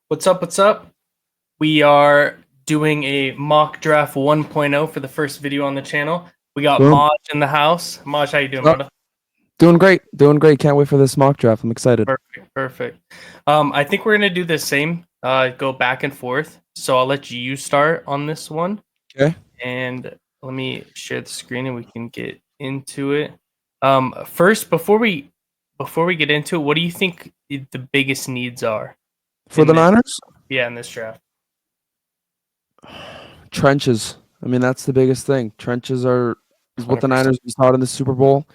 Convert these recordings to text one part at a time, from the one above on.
What's up? What's up? We are doing a mock draft 1.0 for the first video on the channel. We got Boom. Maj in the house. Maj, how you doing, Oh, brother? doing great. Doing great. Can't wait for this mock draft. I'm excited. Perfect. I think we're gonna do the same. Go back and forth. So I'll let you start on this one, Okay. and let me share the screen and we can get into it. First, before we get into it, what do you think the biggest needs are For in the this? Niners, Yeah, in this draft. trenches. I mean, that's the biggest thing. Trenches is what the 100%. Niners we saw it in the Super Bowl.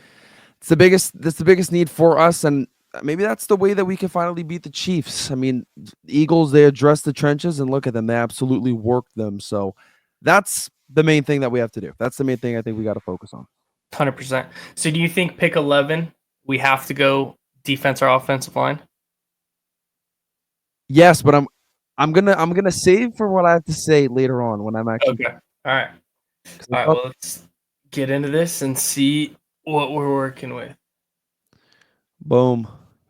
It's the biggest. That's the biggest need for us, and maybe that's the way that we can finally beat the Chiefs. I mean, the Eagles, they address the trenches, and look at them. They absolutely worked them. So that's the main thing that we have to do. That's the main thing I think we got to focus on. 100%. So do you think pick 11, we have to go defense or offensive line? Yes, but I'm gonna save for what I have to say later on when I'm actually. Okay. All right. All right. 'Cause Well, let's get into this and see what we're working with. Boom.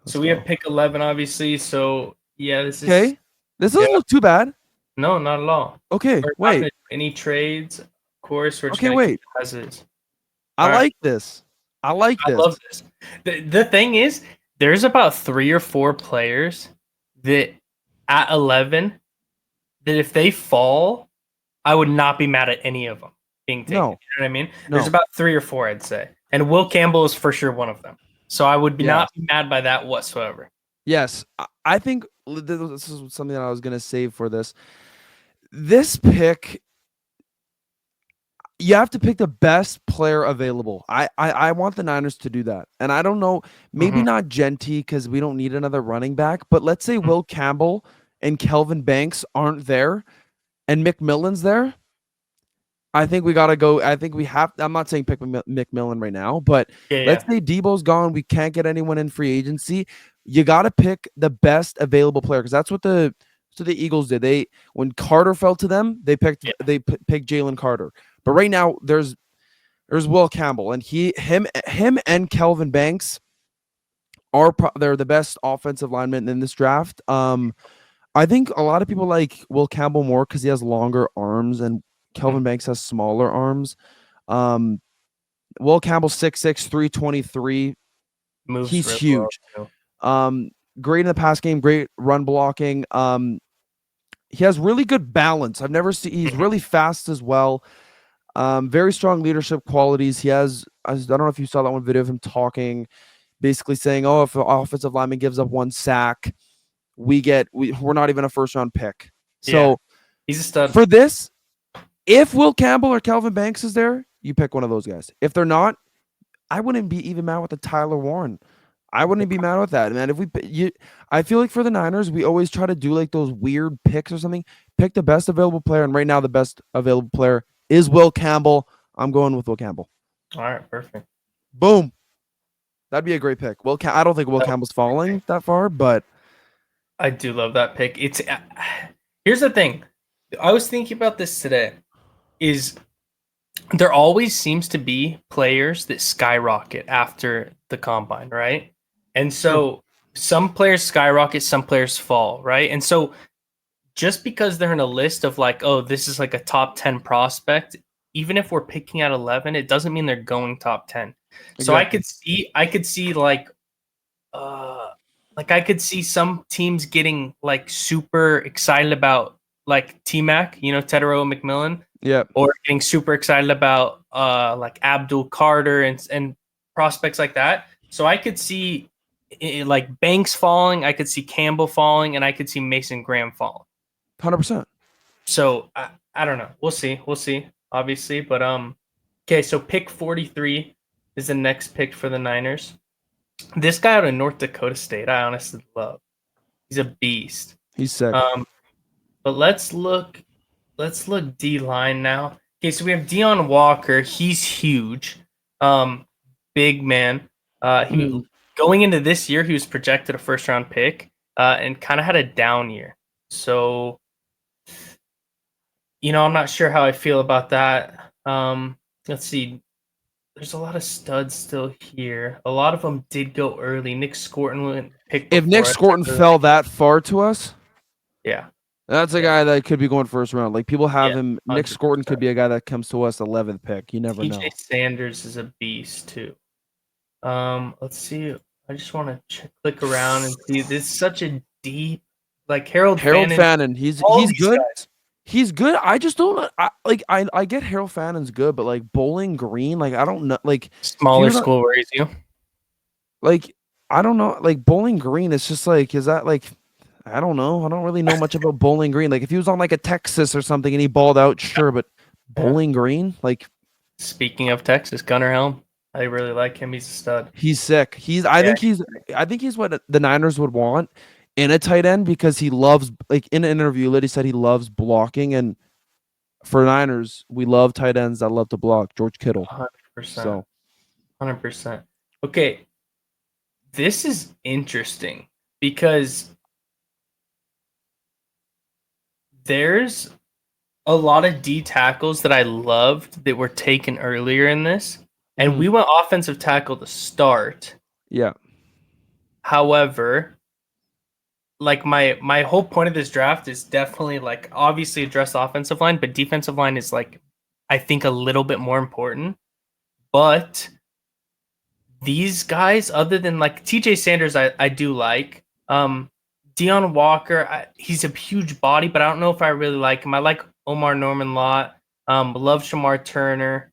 So Let's we have go. pick 11, obviously. So yeah, this is, Okay. This yeah, doesn't look too bad. no, not at all. Okay, We're not going wait. to do any trades. Of course, we're just Okay, going to keep wait. it as is. I All right. like this. I like I this. love this. The thing is, there's about 3 or 4 players that at 11, that if they fall, I would not be mad at any of them being taken. No, You know what I mean? There's no. about 3 or 4, I'd say, and Will Campbell is for sure one of them. So I would Yes. not be mad by that whatsoever. Yes. I think this is something that I was gonna save for this. This pick, you have to pick the best player available. I want the Niners to do that. And I don't know, maybe Mhm. not Genty because we don't need another running back, but let's say Will Campbell and Kelvin Banks aren't there and McMillan's there. I think we gotta go. I think we have. I'm not saying pick McMillan right now, but Yeah, let's yeah, say Debo's gone. We can't get anyone in free agency. You gotta pick the best available player because that's what the Eagles did. They when Carter fell to them, yeah. picked Jalen Carter. But right now there's Will Campbell and him and Kelvin Banks they're the best offensive linemen in this draft. I think a lot of people like Will Campbell more because he has longer arms and Mhm. Kelvin Banks has smaller arms. Um, Will Campbell 6'6", 323. Moves He's really well huge. too. Um, great in the pass game, great run blocking. He has really good balance. I've never seen he's Mhm. really fast as well. Very strong leadership qualities. He has I don't know if you saw that one video of him talking, basically saying, "Oh, if the offensive lineman gives up one sack, we're not even a first round pick." Yeah, So he's a stud. for this, if Will Campbell or Kelvin Banks is there, you pick one of those guys. If they're not, I wouldn't be even mad with the Tyler Warren. I wouldn't be mad with that, man. I feel like for the Niners, we always try to do like those weird picks or something. Pick the best available player, and right now the best available player is Will Campbell. I'm going with Will Campbell. All right, perfect. Boom. That'd be a great pick. I don't think Will That was Campbell's a great pick. falling that far, but I do love that pick. It's here's the thing. I was thinking about this today. Is there always seems to be players that skyrocket after the combine, right? And true. so some players skyrocket, some players fall, right? And so just because they're in a list of like, oh, this is like a top 10 prospect, even if we're picking at 11, it doesn't mean they're going top 10. So Exactly. I could see like I could see some teams getting like super excited about like T-Mac, Tedero McMillan, Yeah. or getting super excited about like Abdul Carter and prospects like that. So I could see like Banks falling, I could see Campbell falling, and I could see Mason Graham falling. 100%. So I don't know. We'll see, obviously. But okay, so pick 43 is the next pick for the Niners. This guy out of North Dakota State, I honestly love. He's a beast. He's sick. Um, but let's look D line now. Okay, so we have Deion Walker. He's huge. Big man. He going into this year, he was projected a first round pick, and kind of had a down year. So, I'm not sure how I feel about that. Let's see. There's a lot of studs still here. A lot of them did go early. Nick Scorton went picked If Nick before us, Scorton I really fell like him. that far to us, Yeah. That's a Yeah. guy that could be going first round. Like people have Yeah, him. Nick Scorton 100%. could be a guy that comes to us 11th pick. You never TJ know. Sanders is a beast too. Let's see. I just want to click around and see. This is such a deep, like Harold Harold Fannin. Fannin, All he's these good. guys. He's good. I just don't I get Harold Fannon's good, but like Bowling Green, like I don't know. Like if Smaller you're not school raise you. like I don't know. Like Bowling Green, it's just like is that like I don't know. I don't really know much about Bowling Green. Like if he was on like a Texas or something and he balled out, sure, but Yeah. Bowling Green, like Speaking of Texas, Gunnar Helm. I really like him. He's a stud. he's sick. Yeah. I think he's what the Niners would want in a tight end because he loves like in an interview, Liddy said he loves blocking and for Niners, we love tight ends that love to block. George Kittle. 100%. So 100%. Okay. This is interesting because there's a lot of D tackles that I loved that were taken earlier in this. And we went offensive tackle to start. yeah. However, like my whole point of this draft is definitely like obviously address the offensive line, but defensive line is like I think a little bit more important. But these guys, other than like TJ Sanders, I do like. Deion Walker, he's a huge body, but I don't know if I really like him. I like Omar Norman Lott. Love Shamar Turner,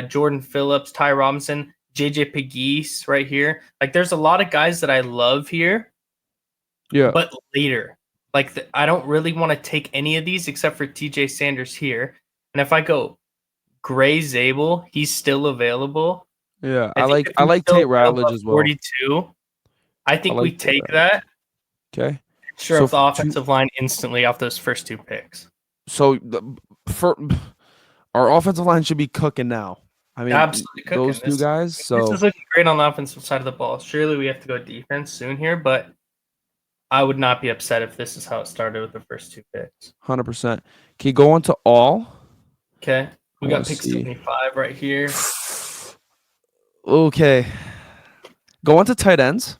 Jordan Phillips, Ty Robinson, JJ Pegues right here. Like there's a lot of guys that I love here. Yeah. But later, like I don't really want to take any of these except for TJ Sanders here. And if I go Gray Zabel, he's still available. Yeah. I I think like if I he's like still Tate available Ratledge at as well. 42, I think we like Tate take Ratledge. that. Okay. Sure So up the for offensive line instantly off those first two picks. For our offensive line should be cooking now. I mean, Absolutely cooking. those two guys. This So is looking great on the offensive side of the ball. Surely we have to go defense soon here, but I would not be upset if this is how it started with the first two picks. 100%. Can you go on to all? Okay. We I got wanna pick see. 75 right here. Okay. Go on to tight ends.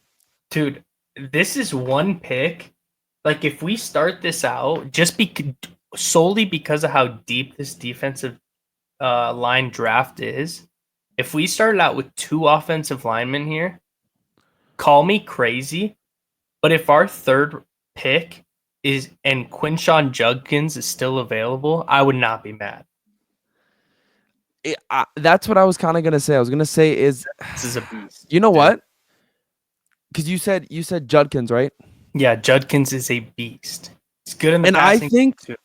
Dude, this is one pick. Like if we start this out solely because of how deep this defensive line draft is, if we started out with two offensive linemen here, call me crazy, but if our third pick is and Quinshawn Judkins is still available, I would not be mad. That's what I was kind of gonna say. I was gonna say is This is a beast. you know dude. what? Because you said Judkins, right? Yeah, Judkins is a beast. He's good in the And I passing think too.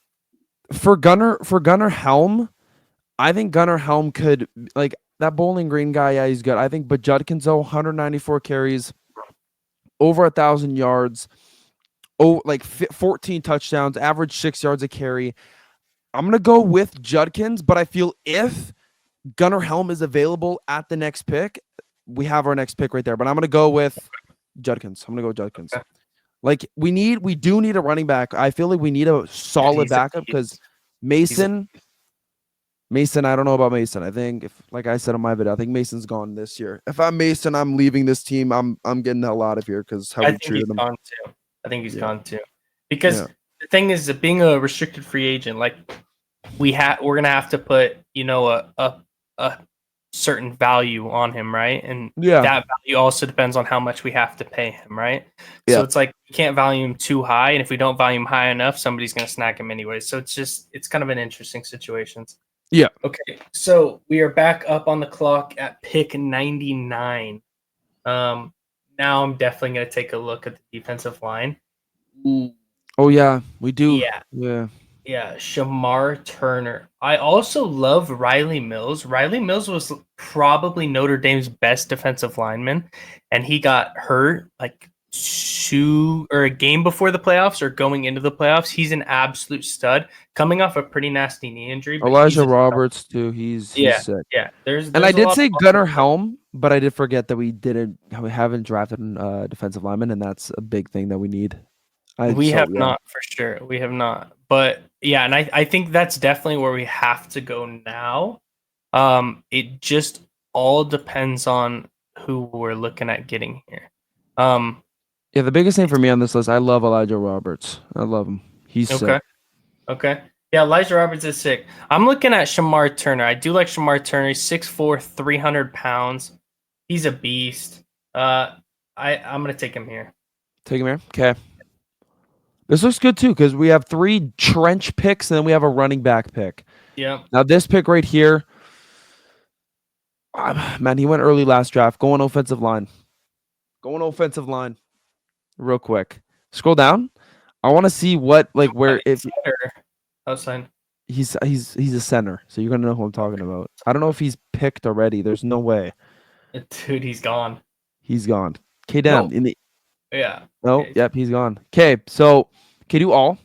for Gunnar Helm, I think Gunnar Helm could like that Bowling Green guy. Yeah, he's good. I think, but Judkins though, 194 carries, over 1,000 yards, like 14 touchdowns, average 6 yards a carry. I'm gonna go with Judkins, but I feel if Gunnar Helm is available at the next pick, we have our next pick right there. But I'm gonna go with Judkins. I'm gonna go with Judkins. Okay. Like we do need a running back. I feel like we need a solid He's a backup beast. because Mason, I don't know about Mason. I think if, like I said on my video, I think Mason's gone this year. If I'm Mason, I'm leaving this team. I'm getting the hell out of here because how I we think he's treated him. gone too. I think he's Yeah. gone too. Because Yeah. the thing is that being a restricted free agent, like we're gonna have to put, a certain value on him, right? And Yeah. that value also depends on how much we have to pay him, right? Yeah. So it's like we can't value him too high, and if we don't value him high enough, somebody's gonna snag him anyway. So it's kind of an interesting situation. Yeah. Okay, so we are back up on the clock at pick 99. Now I'm definitely gonna take a look at the defensive line. Oh yeah, we do. Yeah. Yeah. Shamar Turner. I also love Riley Mills. Riley Mills was probably Notre Dame's best defensive lineman, and he got hurt like a game before the playoffs or going into the playoffs. He's an absolute stud, coming off a pretty nasty knee injury. but he's Elijah a- Roberts too. He's sick. Yeah. There's And I a did lot say of- Gunnar Helm, but I did forget that we haven't drafted a defensive lineman, and that's a big thing that we need. We have not for sure. We have not. But yeah, and I think that's definitely where we have to go now. It just all depends on who we're looking at getting here. Yeah, the biggest thing for me on this list, I love Elijah Roberts. I love him. He's Okay. sick. Okay. Yeah, Elijah Roberts is sick. I'm looking at Shamar Turner. I do like Shamar Turner. He's 6'4", 300 pounds. He's a beast. I'm gonna take him here. Take him here. Okay. This looks good too because we have 3 trench picks and then we have a running back pick. Yep. Now this pick right here, man, he went early last draft. Going offensive line. Going offensive line. Real quick. Scroll down. I want to see what where if Outside. he's a center, so you're gonna know who I'm talking about. I don't know if he's picked already. There's no way. Dude, he's gone. He's gone. Okay, down No. in the. Yeah. No, Okay. yep, he's gone. Okay, so can you do all?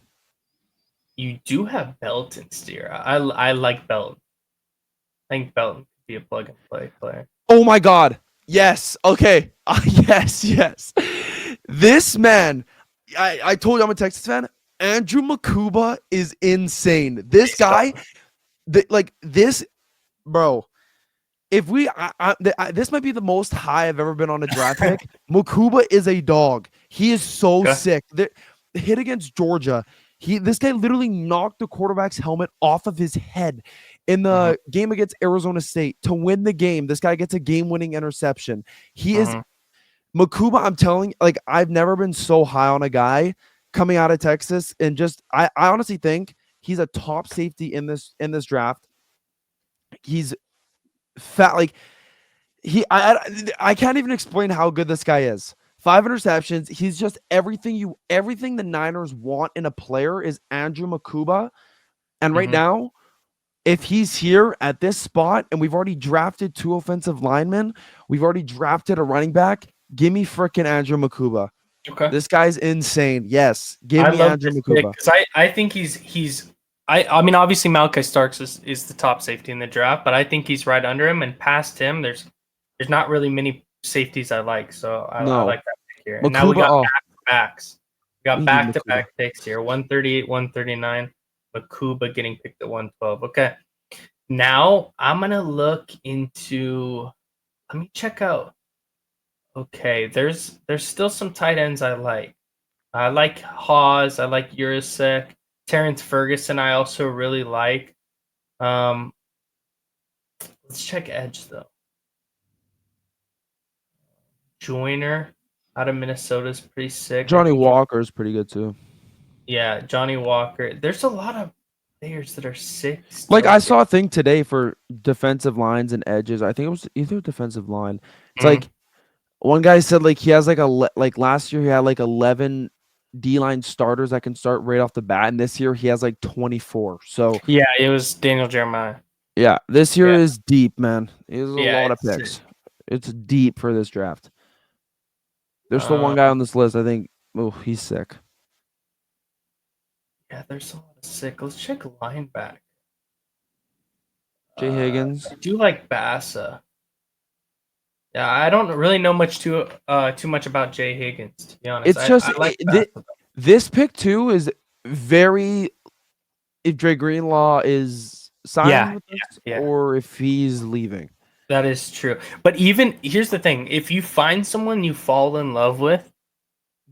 You do have Belton Steer. I like Belton. I think Belton could be a plug and play player. Oh my God! Yes. Okay. Yes. This man, I told you I'm a Texas fan. Andrew Makuba is insane. This guy, this, bro. If we, this might be the most high I've ever been on a draft pick. Makuba is a dog. He is so sick. The hit against Georgia, this guy literally knocked the quarterback's helmet off of his head in the game against Arizona State to win the game. This guy gets a game-winning interception. He is Makuba. I'm telling, I've never been so high on a guy coming out of Texas, and just I honestly think he's a top safety in this draft. He's fat, I can't even explain how good this guy is. 5 interceptions. He's just everything the Niners want in a player is Andrew Makuba. And right now, if he's here at this spot, and we've already drafted 2 offensive linemen, we've already drafted a running back, give me freaking Andrew Makuba. Okay. This guy's insane. Yes. Give me Andrew Makuba. Because I think he's I mean, obviously Malachi Starks is the top safety in the draft, but I think he's right under him, and past him, there's not really many safeties I like, so I like that pick here. And now we got back-to-backs. We got back-to-back picks here, 138, 139. Makuba getting picked at 112. Okay, now I'm gonna look into. Let me check out. Okay, there's still some tight ends I like. I like Hawes. I like Urasek. Terrence Ferguson, I also really like. Let's check edge though. Joyner out of Minnesota is pretty sick. Johnny Walker is pretty good too. Yeah, Johnny Walker. There's a lot of players that are sick. I saw a thing today for defensive lines and edges. I think it was either defensive line. It's one guy said he has last year he had 11 D-line starters that can start right off the bat, and this year he has 24. So yeah, it was Daniel Jeremiah. Yeah, this year is deep, man. There's a lot of picks. It's deep for this draft. There's still one guy on this list. I think. Oh, he's sick. Yeah, there's a lot of sick. Let's check linebacker. Jay Higgins. I do like Bassa. Yeah, I don't really know too much about Jay Higgins, to be honest. It's just this pick too is very. If Dre Greenlaw is signed with us, or if he's leaving. That is true. But even here's the thing: if you find someone you fall in love with,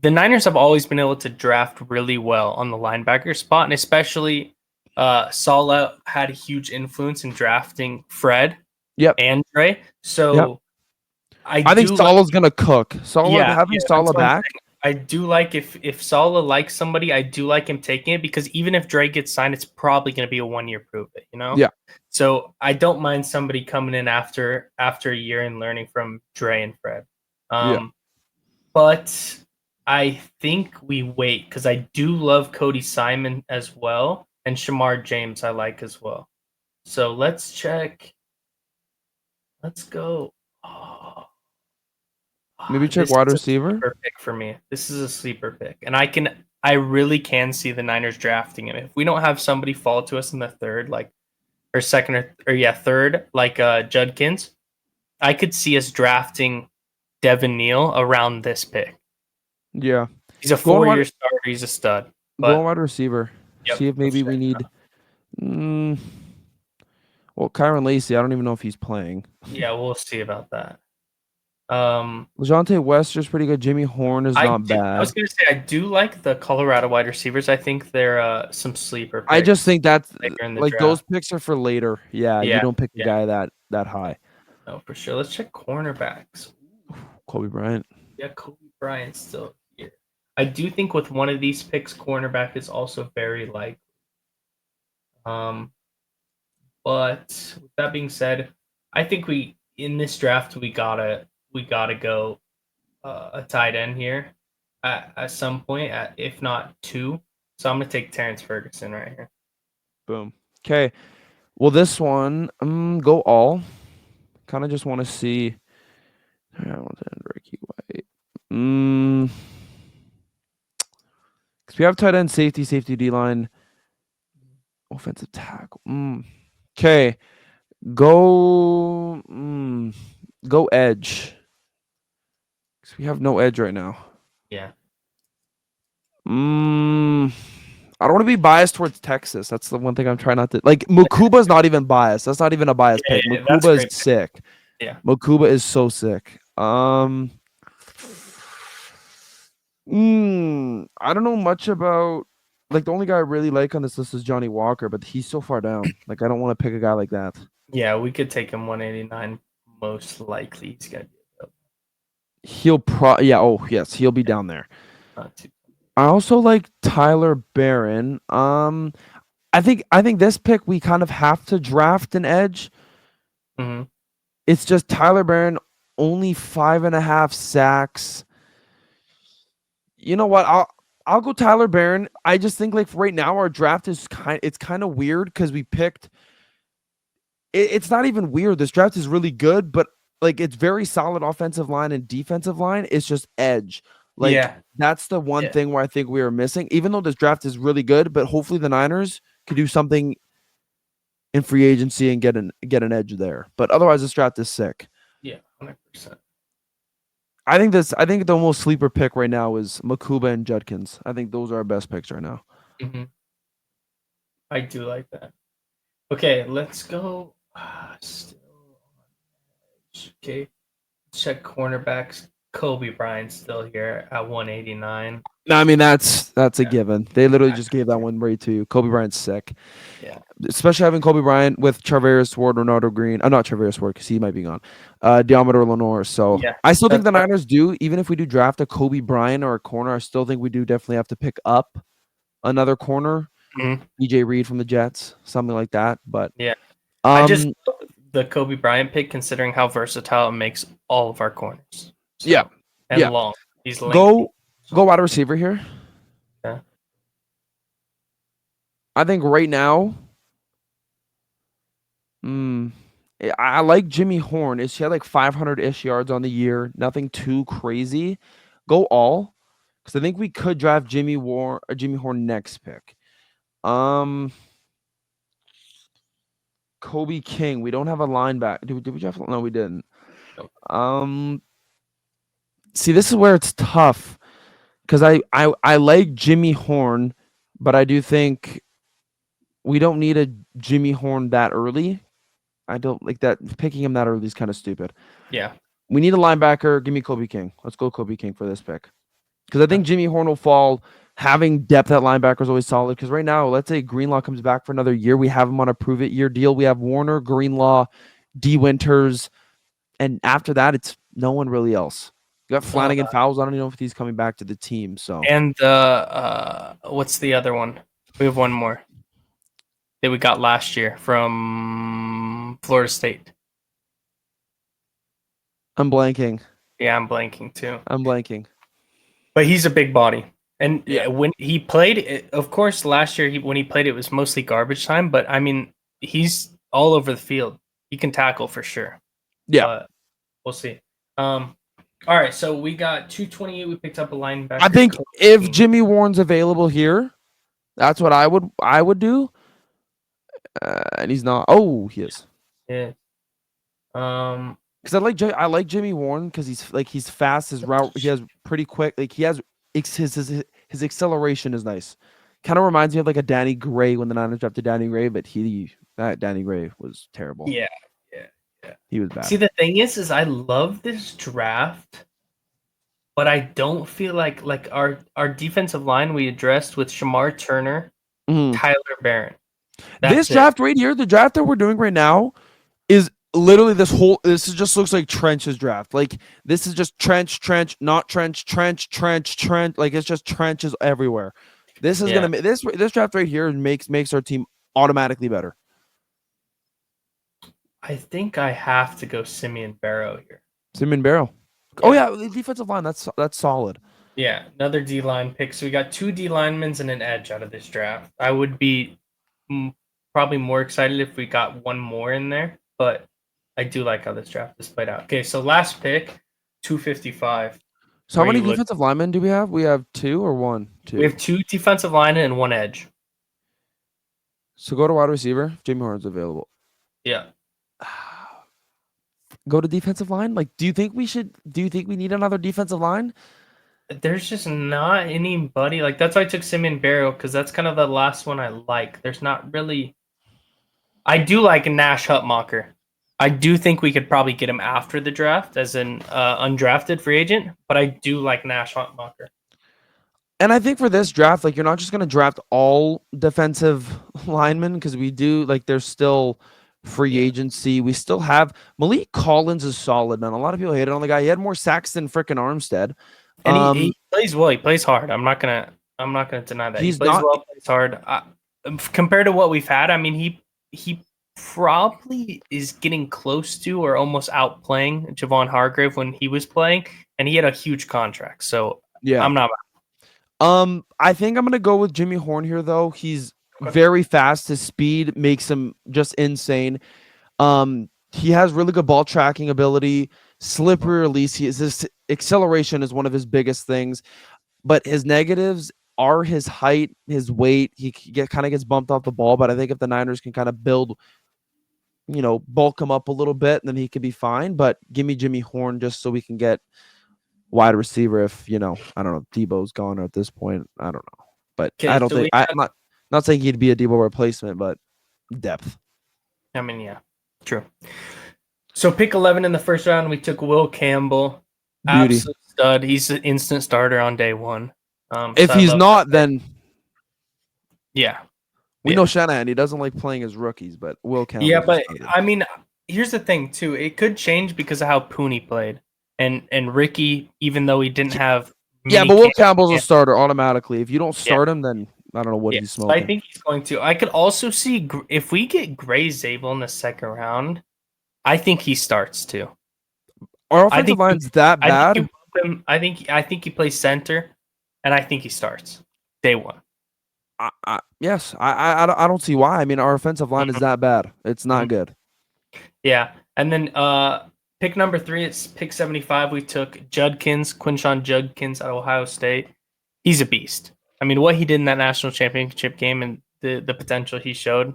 the Niners have always been able to draft really well on the linebacker spot, and especially Saleh had a huge influence in drafting Fred. And Dre. So. I think Saleh's gonna cook. Having Saleh back. I do like if Saleh likes somebody, I do like him taking it because even if Dre gets signed, it's probably gonna be a 1-year prove it, you know? Yeah. So I don't mind somebody coming in after a year and learning from Dre and Fred. But I think we wait because I do love Cody Simon as well, and Shamar James I like as well. So let's check. Let's go. Maybe check wide receiver. Sleeper pick for me. This is a sleeper pick, and I really can see the Niners drafting him. If we don't have somebody fall to us in the third, third, Judkins, I could see us drafting Devin Neal around this pick. Yeah, he's a 4-year starter. He's a stud. Go wide receiver. See if maybe we need. Well, Kyron Lacy, I don't even know if he's playing. Yeah, we'll see about that. LeJounte Wester's pretty good. Jimmy Horn is not I was bad. gonna say I do like the Colorado wide receivers. I think they're some sleeper I just picks think that's later in the like those draft. picks are for later. Yeah, you Yeah, don't pick a yeah, guy that high. no, for sure. Let's check cornerbacks. Kobe Bryant. Yeah, Kobe Bryant's still here. I do think with one of these picks, cornerback is also very likely. But with that being said, I think we in this draft we gotta go a tight end here at some point, if not two. So I'm gonna take Terrence Ferguson right here. Boom. Okay. Well, this one, go all. Kind of just want to see. Hamilton, Ricky White. Because we have tight end, safety D line, offensive tackle. Okay. Go. Go edge. Because we have no edge right now. Yeah. I don't want to be biased towards Texas. That's the one thing I'm trying not to like. Mukuba's not even biased. That's not even a biased pick. Yeah, that's Mukuba is great. sick. Yeah. Mukuba is so sick. I don't know much about like the only guy I really like on this list is Johnny Walker, but he's so far down. Like I don't want to pick a guy like that. Yeah, we could take him 189. Most likely, he's gonna be Oh yes, he'll be down there. not too. I also like Tyler Barron. I think this pick we kind of have to draft an edge. Mm-hmm. It's just Tyler Barron, only 5.5 sacks. You know what? I'll go Tyler Barron. I just think like right now our draft is kind of weird because we picked. It's not even weird. This draft is really good, but like it's very solid offensive line and defensive line. It's just edge. Like that's the one thing where I think we are missing. Even though this draft is really good, but hopefully the Niners could do something in free agency and get an edge there. But otherwise, this draft is sick. Yeah, 100%. I think the most sleeper pick right now is Mukuba and Judkins. I think those are our best picks right now. Mm-hmm. I do like that. Okay, let's go. Still on edge. Okay, check cornerbacks. Kobe Bryant still here at 189. No, I mean that's a given. They literally just gave that one right to you. Kobe Bryant's sick. Yeah. Especially having Kobe Bryant with Charvarius Ward, Ronaldo Green. Not Charvarius Ward because he might be gone. Deommodore Lenoir. So I still think the Niners do, even if we do draft a Kobe Bryant or a corner, I still think we do definitely have to pick up another corner. DJ Reed from the Jets, something like that. But yeah, I just the Kobe Bryant pick, considering how versatile it makes all of our corners. So, and long. He's lengthy. Go wide receiver here. Yeah. I think right now, I like Jimmy Horn. He had like 500-ish yards on the year. Nothing too crazy. Go all, because I think we could draft Jimmy Horn next pick. Kobe King. We don't have a linebacker. Did we draft? No, we didn't. See, this is where it's tough because I like Jimmy Horn, but I do think we don't need a Jimmy Horn that early. I don't like that. Picking him that early is kind of stupid. Yeah. We need a linebacker. Give me Kobe King. Let's go Kobe King for this pick. Because I think Jimmy Horn will fall. Having depth at linebacker is always solid. Because right now, let's say Greenlaw comes back for another year. We have him on a prove-it-year deal. We have Warner, Greenlaw, D. Winters. And after that, it's no one really else. You got Flanagan Fowles. I don't even know if he's coming back to the team. So and what's the other one? We have one more that we got last year from Florida State. I'm blanking. Yeah, I'm blanking too. I'm blanking. But he's a big body. And when he played, of course, last year when he played, it was mostly garbage time. But, I mean, he's all over the field. He can tackle for sure. Yeah. But we'll see. All right, so we got 228. We picked up a linebacker. I think if Jimmy Warren's available here, that's what I would do. And he's not. Oh, he is. Yeah. Because I like Jimmy Warren because he's fast. His route, he has pretty quick. Like he has his acceleration is nice. Kind of reminds me of like a Danny Gray when the Niners drafted Danny Gray, but that Danny Gray was terrible. Yeah. He was bad. See, the thing is I love this draft, but I don't feel like our defensive line we addressed with Shamar Turner, Tyler Barron. This draft right here, the draft that we're doing right now, is literally this just looks like Trench's draft. Like this is just trench, not trench, trench. Like it's just trenches everywhere. This is gonna this draft right here makes our team automatically better. I think I have to go Simeon Barrow here. Simeon Barrow. Oh yeah, the defensive line, that's solid. Yeah, another D line pick. So we got 2 D linemen and an edge out of this draft. I would be probably more excited if we got one more in there, but I do like how this draft is played out. Okay, so last pick, 255. So how many defensive linemen do we have? We have 2 or 1? 2. We have 2 defensive linemen and 1 edge. So go to wide receiver. Jimmy Horn's available. Yeah. Go to defensive line. Like, do you think we need another defensive line? There's just not anybody. Like, that's why I took Simeon Barrow, because that's kind of the last one I like. There's not really. I do like Nash Hutmacher. I do think we could probably get him after the draft as an undrafted free agent, but I do like Nash Hutmacher. And I think for this draft, like, you're not just going to draft all defensive linemen, because we do, like, there's still free agency. We still have Malik Collins is solid, man. A lot of people hated on the guy. He had more sacks than freaking Armstead. And he plays well. He plays hard. I'm not gonna deny that. He plays well, plays hard. Compared to what we've had, I mean, he probably is getting close to or almost outplaying Javon Hargrave when he was playing, and he had a huge contract. So yeah, I'm not. I think I'm gonna go with Jimmy Horn here, though. He's very fast. His speed makes him just insane. He has really good ball tracking ability, slippery release. His acceleration is one of his biggest things, but his negatives are his height, his weight. He kind of gets bumped off the ball, but I think if the Niners can kind of build, bulk him up a little bit, then he could be fine. But give me Jimmy Horn just so we can get wide receiver if, I don't know, Debo's gone at this point. I don't know. But I don't think I'm not saying he'd be a Debo replacement, but depth. I mean, yeah, true. So pick 11 in the first round, we took Will Campbell. Beauty. Absolute stud. He's an instant starter on day one. If he's not, then yeah. We know Shanahan. He doesn't like playing as rookies, but Will Campbell. Yeah, but I mean, here's the thing too. It could change because of how Pooney played, and Ricky, even though he didn't have. Yeah, but Will Campbell's a starter automatically. If you don't start him, then I don't know what he's smoking. So I think he's going to. I could also see if we get Gray Zabel in the second round, I think he starts too. Our offensive line's that bad. I think he plays center, and I think he starts day one. Yes, I don't see why. I mean, our offensive line is that bad. It's not good. Yeah, and then pick number 3, it's pick 75. We took Quinshon Judkins out of Ohio State. He's a beast. I mean, what he did in that national championship game and the potential he showed,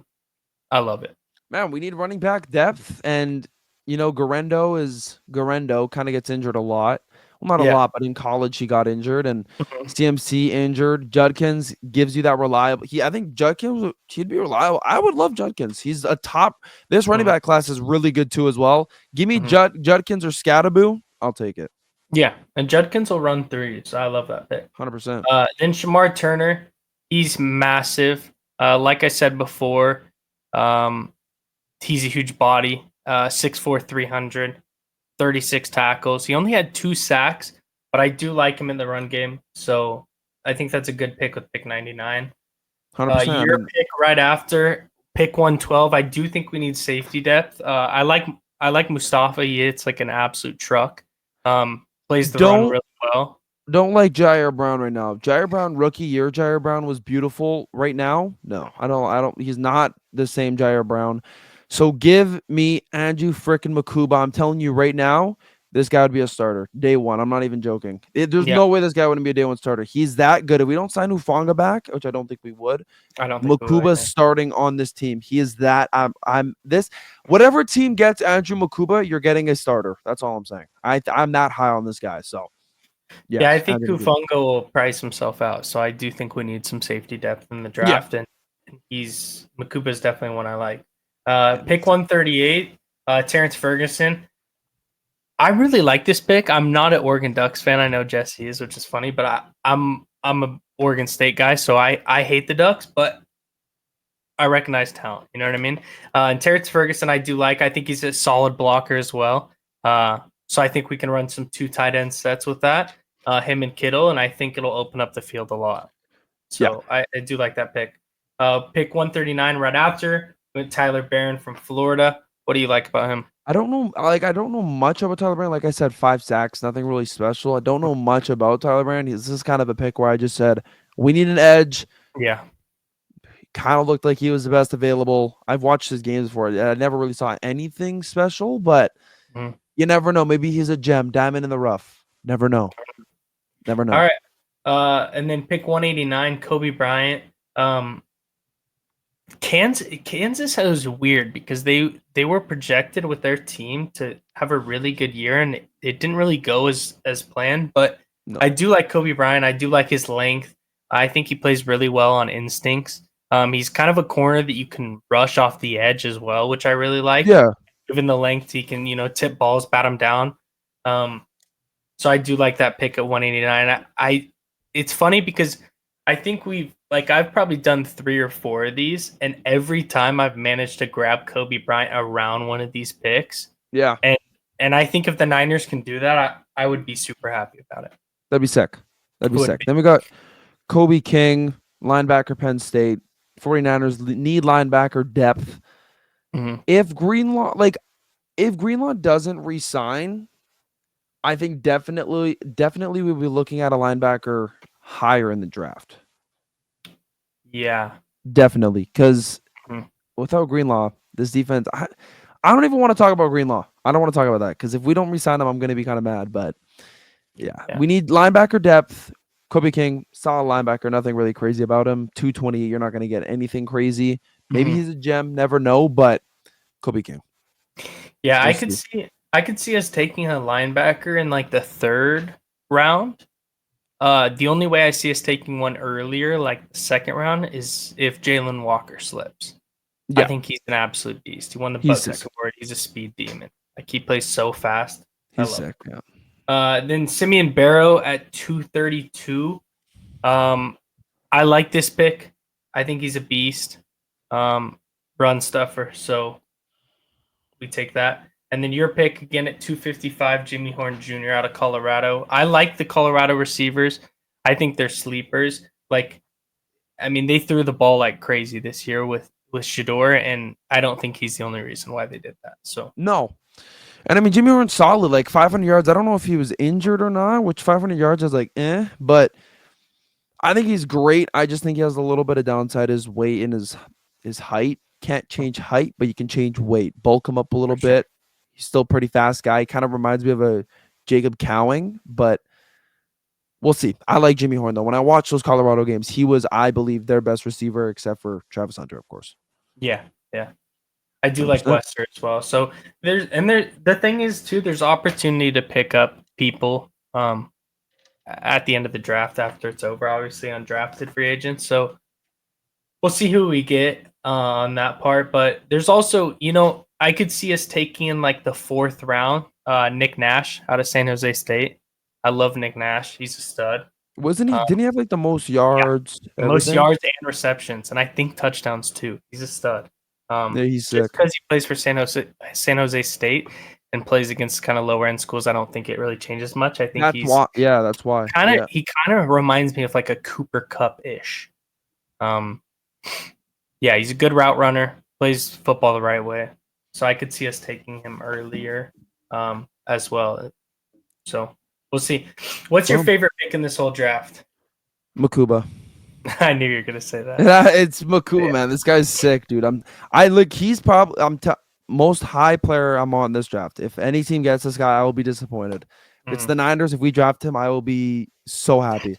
I love it. Man, we need running back depth, and Garendo kind of gets injured a lot. Well, not a lot, but in college he got injured, and CMC injured. Judkins gives you that reliable. I think Judkins, he'd be reliable. I would love Judkins. He's a top. This running back class is really good too as well. Give me Judkins or Scattaboo. I'll take it. Yeah, and Judkins will run threes. I love that pick. 100%. Then Shamar Turner, he's massive. Like I said before, he's a huge body. 6'4", 300. 36 tackles. He only had 2 sacks, but I do like him in the run game. So I think that's a good pick with pick 99. 100%. Your pick right after pick 112. I do think we need safety depth. I like Mustafa. It's like an absolute truck. Plays the run really well. Don't like Jair Brown right now. Jair Brown rookie year. Jair Brown was beautiful. Right now, no, I don't. He's not the same Jair Brown. So give me Andrew frickin' Mukuba. I'm telling you right now, this guy would be a starter day one. I'm not even joking. There's no way this guy wouldn't be a day one starter. He's that good. If we don't sign Hufanga back, which I don't think we would, I don't think Mukuba's starting on this team. He is that. I'm this. Whatever team gets Andrew Mukuba, you're getting a starter. That's all I'm saying. I'm that high on this guy. So yeah, I think Hufanga will price himself out. So I do think we need some safety depth in the draft, and Mukuba is definitely one I like. Pick 138. Terrence Ferguson. I really like this pick. I'm not an Oregon Ducks fan. I know Jesse is, which is funny, but I'm a Oregon State guy, so I hate the Ducks, but I recognize talent. You know what I mean? And Terrence Ferguson, I do like. I think he's a solid blocker as well. So I think we can run some 2 tight end sets with that, him and Kittle, and I think it'll open up the field a lot. So I do like that pick. Pick 139 right after with Tyler Barron from Florida. What do you like about him? I don't know. I don't know much about Tyler Brand. Like I said, 5 sacks, nothing really special. I don't know much about Tyler Brand. This is kind of a pick where I just said we need an edge. Yeah. Kind of looked like he was the best available. I've watched his games before. I never really saw anything special, but you never know. Maybe he's a gem, diamond in the rough. Never know. Never know. All right. And then pick 189, Kobe Bryant. Kansas was weird because they were projected with their team to have a really good year, and it didn't really go as planned. But no. I do like Kobe Bryant. I do like his length. I think he plays really well on instincts. He's kind of a corner that you can rush off the edge as well, which I really like. Yeah. Given the length, he can, tip balls, bat them down. So I do like that pick at 189. It's funny because I think I've probably done 3 or 4 of these, and every time I've managed to grab Kobe Bryant around one of these picks. Yeah. And I think if the Niners can do that, I would be super happy about it. That'd be sick. Then we got Kobe King, linebacker, Penn State. 49ers need linebacker depth. Mm-hmm. If Greenlaw doesn't resign, I think definitely we'll be looking at a linebacker higher in the draft. Yeah. Definitely. Because without Greenlaw, this defense, I don't even want to talk about Greenlaw. I don't want to talk about that because if we don't resign him, I'm going to be kind of mad. But yeah, we need linebacker depth. Kobe King, solid linebacker, nothing really crazy about him. 220, you're not going to get anything crazy. Maybe he's a gem, never know, but Kobe King. Yeah, I could see us taking a linebacker in like the 3rd round. The only way I see us taking one earlier, like the 2nd round, is if Jalen Walker slips. Yeah. I think he's an absolute beast. He won the Buckets Award. He's a speed demon. Like he plays so fast. He's sick. Yeah. Then Simeon Barrow at 232. I like this pick. I think he's a beast. Run stuffer. So we take that. And then your pick again at 255, Jimmy Horn Jr. out of Colorado. I like the Colorado receivers. I think they're sleepers. They threw the ball like crazy this year with Shedeur, and I don't think he's the only reason why they did that. So no. And Jimmy Horn's solid, like 500 yards. I don't know if he was injured or not, which 500 yards is but I think he's great. I just think he has a little bit of downside, his weight and his height. Can't change height, but you can change weight. Bulk him up a little bit. He's still a pretty fast guy. He kind of reminds me of a Jacob Cowing, but we'll see. I like Jimmy Horn, though. When I watched those Colorado games, he was, I believe, their best receiver, except for Travis Hunter, of course. Yeah. I do like Wester as well. So the thing is too, there's opportunity to pick up people at the end of the draft after it's over, obviously undrafted free agents. So we'll see who we get on that part. But there's also, I could see us taking in like the 4th round, Nick Nash out of San Jose State. I love Nick Nash. He's a stud. Wasn't he? Didn't he have like the most yards? Yeah, most yards and receptions, and I think touchdowns too. He's a stud. Yeah, he's sick. Because he plays for San Jose State and plays against kind of lower end schools, I don't think it really changes much. I think that's why. He kind of reminds me of like a Cooper Kupp ish. Yeah, he's a good route runner. Plays football the right way. So I could see us taking him earlier as well. So we'll see. What's your favorite pick in this whole draft? Makuba. I knew you were gonna say that. It's Makuba, man. This guy's sick, dude. He's probably most high player I'm on this draft. If any team gets this guy, I will be disappointed. If it's the Niners, if we draft him, I will be so happy.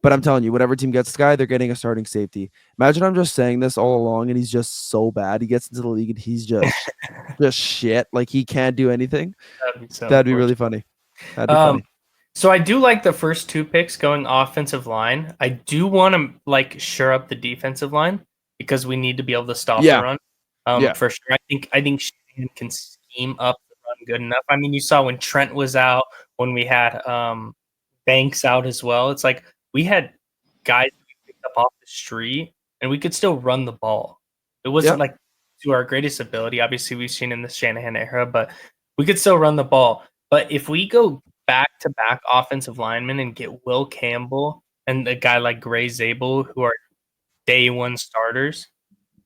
But I'm telling you, whatever team gets this guy, they're getting a starting safety. Imagine I'm just saying this all along, and he's just so bad. He gets into the league, and he's just shit. Like he can't do anything. That'd be really funny. That'd be funny. So I do like the first 2 picks going offensive line. I do want to shore up the defensive line because we need to be able to stop the run. For sure. I think Shanahan can scheme up the run good enough. I mean, you saw when Trent was out, when we had Banks out as well. It's like we had guys we picked up off the street, and we could still run the ball. It wasn't like to our greatest ability. Obviously, we've seen in the Shanahan era, but we could still run the ball. But if we go back-to-back offensive linemen and get Will Campbell and a guy like Gray Zabel, who are day one starters,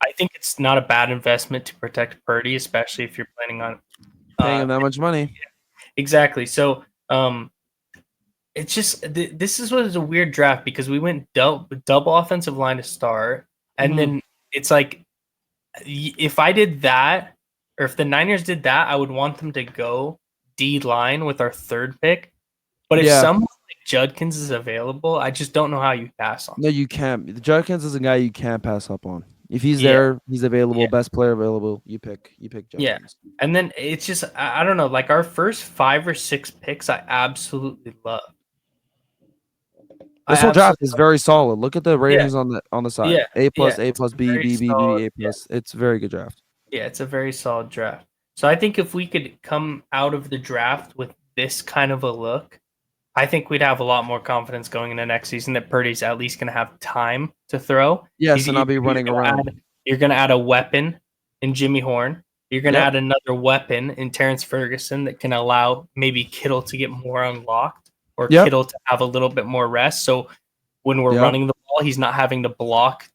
I think it's not a bad investment to protect Purdy, especially if you're planning on Paying him that much money. exactly. So it's just this was a weird draft because we went double offensive line to start, and then it's like if I did that, or if the Niners did that, I would want them to go D line with our third pick. But if someone like Judkins is available, I just don't know how you pass on. No, you can't. Judkins is a guy you can't pass up on. If he's there, he's available. Best player available. You pick Judkins. Yeah, and then it's just I don't know. Like our first 5 or 6 picks, I absolutely love. This whole draft is very solid. Look at the ratings on the side. Yeah. A plus, A plus, B, B, B, solid. B, A plus. It's a very good draft. Yeah, it's a very solid draft. So I think if we could come out of the draft with this kind of a look, I think we'd have a lot more confidence going into next season that Purdy's at least going to have time to throw. Yes, and I'll be running around. You're going to add a weapon in Jimmy Horn. You're going to add another weapon in Terrence Ferguson that can allow maybe Kittle to get more unlocked or Kittle to have a little bit more rest. So when we're running the ball, he's not having to block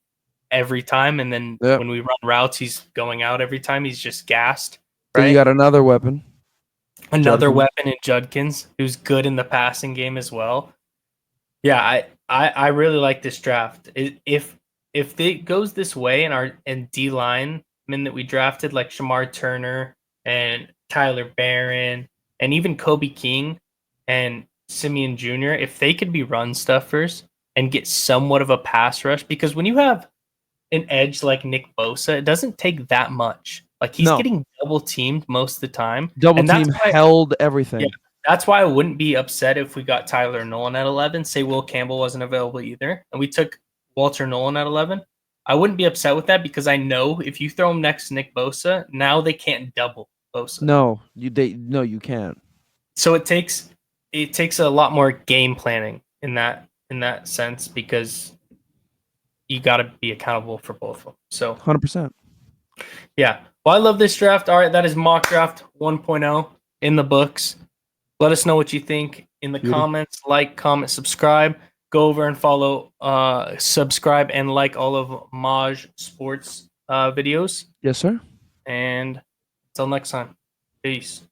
every time. And then when we run routes, he's going out every time. He's just gassed. Right? So you got another weapon. Another weapon in Judkins, who's good in the passing game as well. Yeah, I really like this draft. If it goes this way and D linemen that we drafted like Shamar Turner and Tyler Barron and even Kobe King and Simeon Jr., if they could be run stuffers and get somewhat of a pass rush, because when you have an edge like Nick Bosa, it doesn't take that much. Like he's getting double teamed most of the time. Double team held everything. Yeah, that's why I wouldn't be upset if we got Tyler Nolan at 11. Say Will Campbell wasn't available either, and we took Walter Nolan at 11. I wouldn't be upset with that because I know if you throw him next to Nick Bosa, now they can't double Bosa. No, you can't. So it takes a lot more game planning in that sense because you got to be accountable for both of them. So 100%. Yeah. Well, I love this draft. All right, that is Mock Draft 1.0 in the books. Let us know what you think in the comments. Like, comment, subscribe. Go over and follow, subscribe, and like all of Maj Sports videos. Yes, sir. And until next time, peace.